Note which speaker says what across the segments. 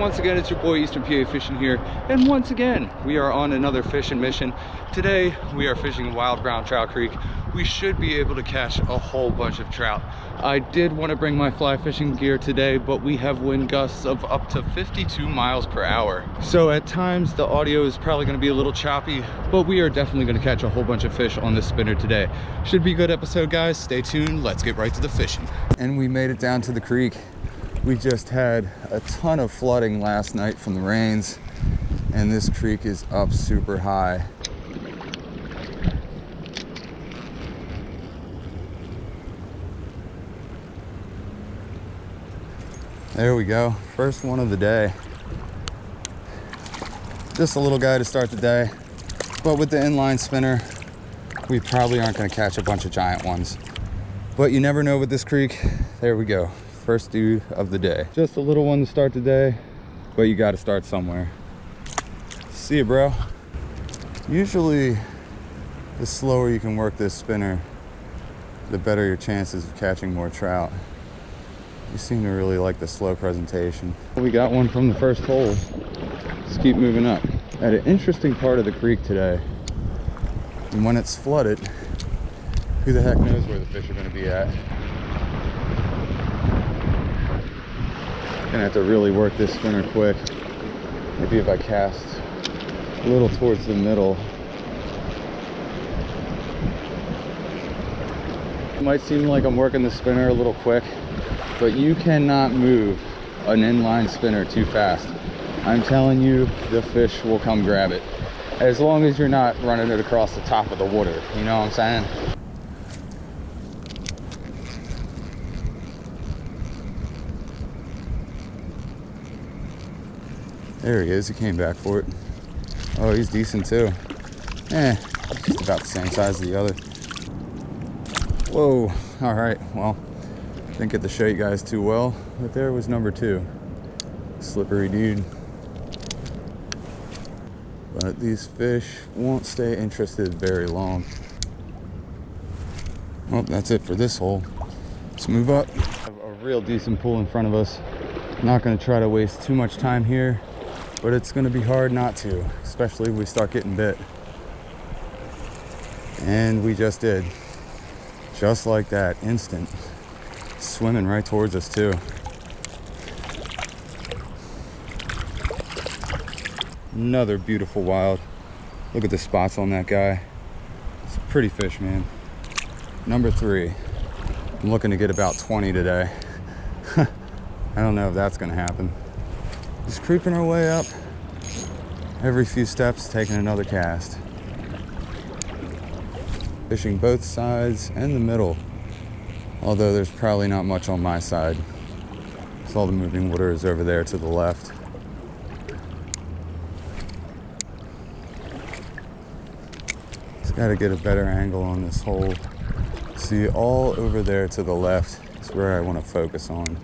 Speaker 1: once again, it's your boy Eastern PA Fishing here, and once again we are on another fishing mission. Today we are fishing Wild Brown Trout Creek. We should be able to catch a whole bunch of trout. I did want to bring my fly fishing gear today, but we have wind gusts of up to 52 miles per hour, so at times the audio is probably going to be a little choppy, but we are definitely going to catch a whole bunch of fish on this spinner today. Should be a good episode, guys. Stay tuned. Let's get right to the fishing. And we made it down to the creek. We just had a ton of flooding last night from the rains, and this creek is up super high. There we go, first one of the day. Just a little guy to start the day, but with the inline spinner, we probably aren't gonna catch a bunch of giant ones. But you never know with this creek. There we go. First dude of the day. Just a little one to start the day, but you got to start somewhere. See you, bro. Usually the slower you can work this spinner, the better your chances of catching more trout. You seem to really like the slow presentation. We got one from the first hole. Just keep moving up. At an interesting part of the creek today, and when it's flooded, who the heck knows where the fish are going to be at. Gonna have to really work this spinner quick. Maybe if I cast a little towards the middle. It might seem like I'm working the spinner a little quick, but you cannot move an inline spinner too fast. I'm telling you, the fish will come grab it. As long as you're not running it across the top of the water, you know what I'm saying? There he is, he came back for it. Oh, he's decent too. Just about the same size as the other. Whoa, all right, well, didn't get to show you guys too well, but there was number 2. Slippery dude. But these fish won't stay interested very long. Well, that's it for this hole. Let's move up. Have a real decent pool in front of us. Not gonna try to waste too much time here, but it's going to be hard not to, especially if we start getting bit. And we just did. Just like that, instant. Swimming right towards us too. Another beautiful wild. Look at the spots on that guy. It's a pretty fish, man. Number 3. I'm looking to get about 20 today. I don't know if that's going to happen. Just creeping our way up. Every few steps, taking another cast. Fishing both sides and the middle. Although there's probably not much on my side. So all the moving water is over there to the left. Just got to get a better angle on this hole. See, all over there to the left is where I want to focus on.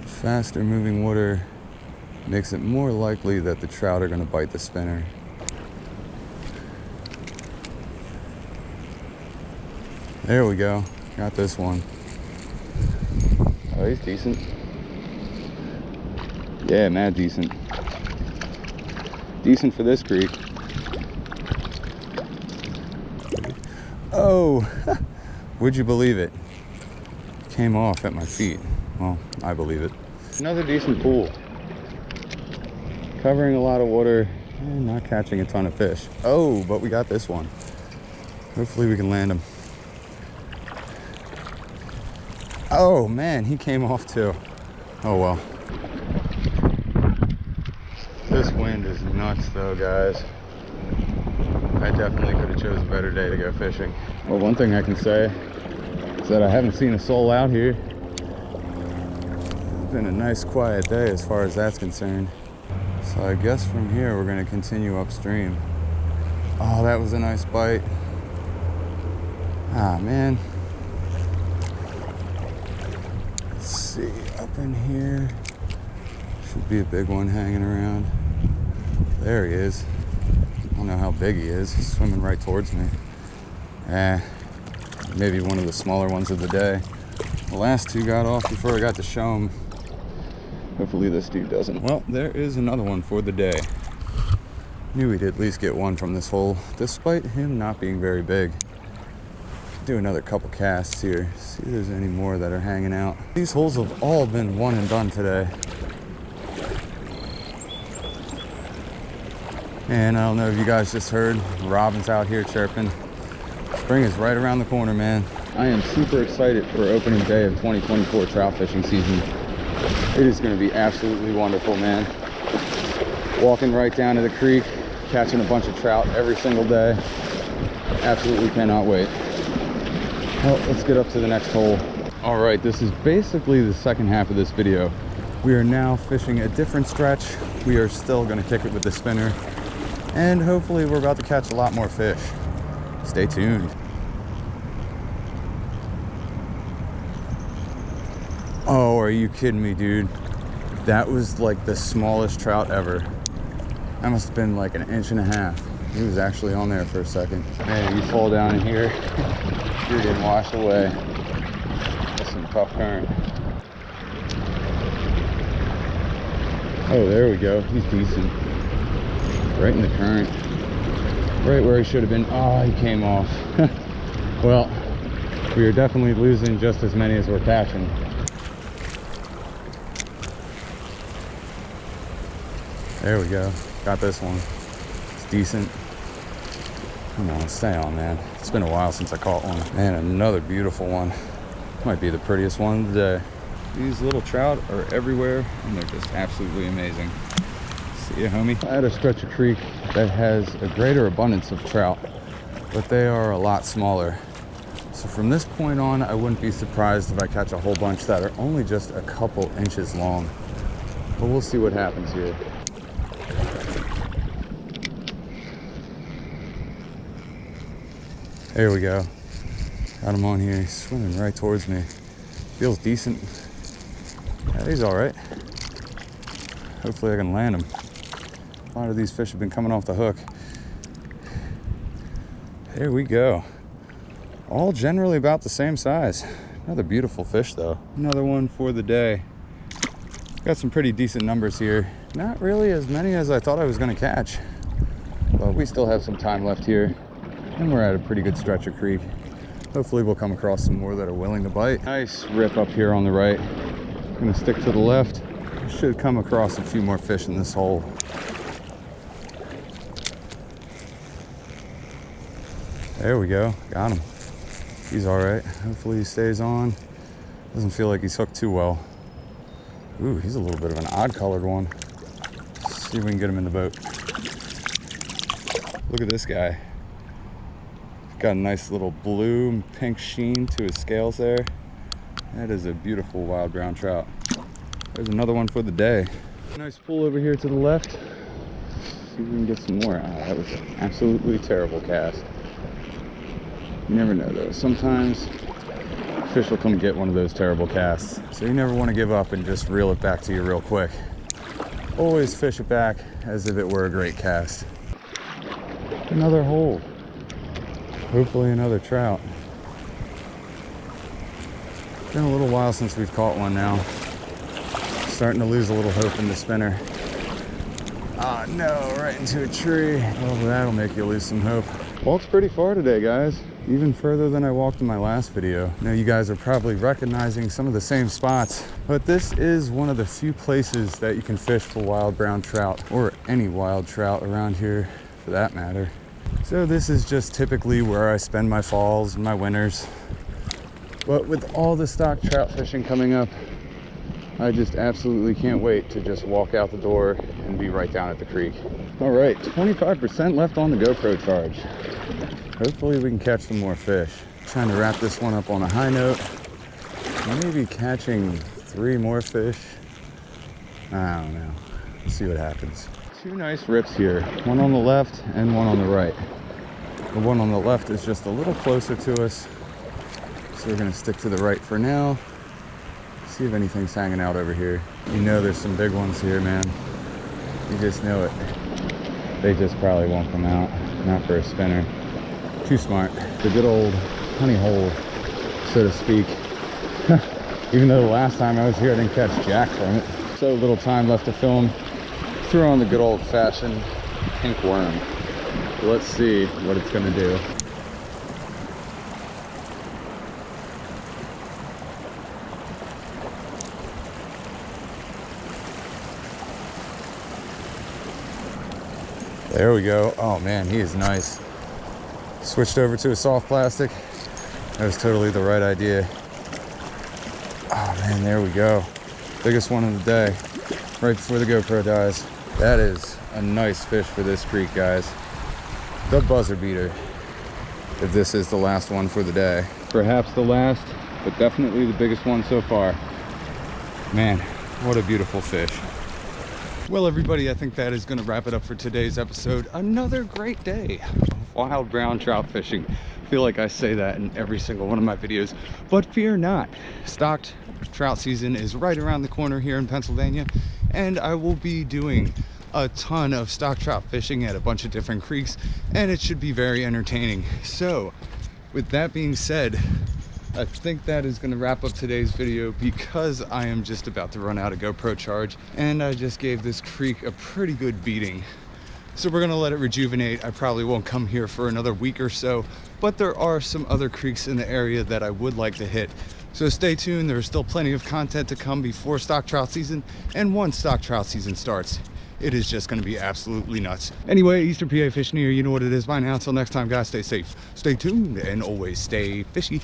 Speaker 1: Faster moving water makes it more likely that the trout are going to bite the spinner. There we go. Got this one. Oh, he's decent. Yeah, mad decent. Decent for this creek. Oh, would you believe it? Came off at my feet. Well, I believe it. Another decent pool. Covering a lot of water and not catching a ton of fish. Oh, but we got this one. Hopefully we can land him. Oh man, he came off too. Oh well. This wind is nuts though, guys. I definitely could have chosen a better day to go fishing. Well, one thing I can say is that I haven't seen a soul out here. Been a nice quiet day as far as that's concerned. So I guess from here we're going to continue upstream. Oh, that was a nice bite. Ah man. Let's see, up in here should be a big one hanging around. There he is. I don't know how big he is. He's swimming right towards me. Maybe one of the smaller ones of the day. The last 2 got off before I got to show them. Hopefully this dude doesn't. Well, there is another one for the day. Knew we'd at least get one from this hole, despite him not being very big. Do another couple casts here, see if there's any more that are hanging out. These holes have all been one and done today. And I don't know if you guys just heard, robin's out here chirping. Spring is right around the corner, man. I am super excited for opening day of 2024 trout fishing season. It is going to be absolutely wonderful, man. Walking right down to the creek, catching a bunch of trout every single day. Absolutely cannot wait. Well, let's get up to the next hole. All right, this is basically the second half of this video. We are now fishing a different stretch. We are still going to kick it with the spinner. And hopefully we're about to catch a lot more fish. Stay tuned. Oh, are you kidding me, dude? That was like the smallest trout ever. That must have been like 1.5 inches. He was actually on there for a second. Man, you fall down in here, you're getting washed away. That's some tough current. Oh, there we go. He's decent. Right in the current. Right where he should have been. Oh, he came off. Well, we are definitely losing just as many as we're catching. There we go. Got this one. It's decent. Come on, stay on, man. It's been a while since I caught one. Man, another beautiful one. Might be the prettiest one of the day. These little trout are everywhere, and they're just absolutely amazing. See ya, homie. I had a stretch of creek that has a greater abundance of trout, but they are a lot smaller. So from this point on, I wouldn't be surprised if I catch a whole bunch that are only just a couple inches long. But we'll see what happens here. There we go. Got him on here. He's swimming right towards me. Feels decent. Yeah, he's all right. Hopefully I can land him. A lot of these fish have been coming off the hook. There we go. All generally about the same size. Another beautiful fish though. Another one for the day. Got some pretty decent numbers here. Not really as many as I thought I was gonna catch, but we still have some time left here. And we're at a pretty good stretch of creek. Hopefully we'll come across some more that are willing to bite. Nice rip up here on the right. I'm gonna stick to the left. Should come across a few more fish in this hole. There we go, got him. He's all right. Hopefully he stays on. Doesn't feel like he's hooked too well. Ooh, he's a little bit of an odd colored one. Let's see if we can get him in the boat. Look at this guy. Got a nice little blue and pink sheen to his scales there. That is a beautiful wild brown trout. There's another one for the day. Nice pull over here to the left. See if we can get some more. Ah, that was an absolutely terrible cast. You never know though. Sometimes fish will come get one of those terrible casts. So you never want to give up and just reel it back to you real quick. Always fish it back as if it were a great cast. Another hole. Hopefully another trout. Been a little while since we've caught one now. Starting to lose a little hope in the spinner. Ah, no, right into a tree. Well, that'll make you lose some hope. Walked pretty far today, guys. Even further than I walked in my last video. Now you guys are probably recognizing some of the same spots, but this is one of the few places that you can fish for wild brown trout, or any wild trout around here for that matter. So this is just typically where I spend my falls and my winters. But with all the stock trout fishing coming up, I just absolutely can't wait to just walk out the door and be right down at the creek. All right, 25% left on the GoPro charge. Hopefully we can catch some more fish. Trying to wrap this one up on a high note. Maybe catching 3 more fish. I don't know. Let's see what happens. 2 nice rips here. One on the left and one on the right. The one on the left is just a little closer to us. So we're gonna stick to the right for now. See if anything's hanging out over here. You know there's some big ones here, man. You just know it. They just probably won't come out. Not for a spinner. Too smart. The good old honey hole, so to speak. Even though the last time I was here I didn't catch jack from it. So little time left to film. Threw on the good old-fashioned pink worm. Let's see what it's gonna do. There we go. Oh man, he is nice. Switched over to a soft plastic. That was totally the right idea. Oh man, there we go. Biggest one of the day, right before the GoPro dies. That is a nice fish for this creek, guys. The buzzer beater, if this is the last one for the day. Perhaps the last, but definitely the biggest one so far. Man, what a beautiful fish. Well, everybody, I think that is going to wrap it up for today's episode. Another great day of wild brown trout fishing. I feel like I say that in every single one of my videos, but fear not. Stocked trout season is right around the corner here in Pennsylvania, and I will be doing a ton of stock trout fishing at a bunch of different creeks, and it should be very entertaining. So, with that being said, I think that is going to wrap up today's video because I am just about to run out of GoPro charge and I just gave this creek a pretty good beating. So we're going to let it rejuvenate. I probably won't come here for another week or so, but there are some other creeks in the area that I would like to hit. So stay tuned. There's still plenty of content to come before stock trout season, and once stock trout season starts, it is just going to be absolutely nuts. Anyway, Eastern PA Fishing here. You know what it is by now. Until next time, guys, stay safe, stay tuned, and always stay fishy.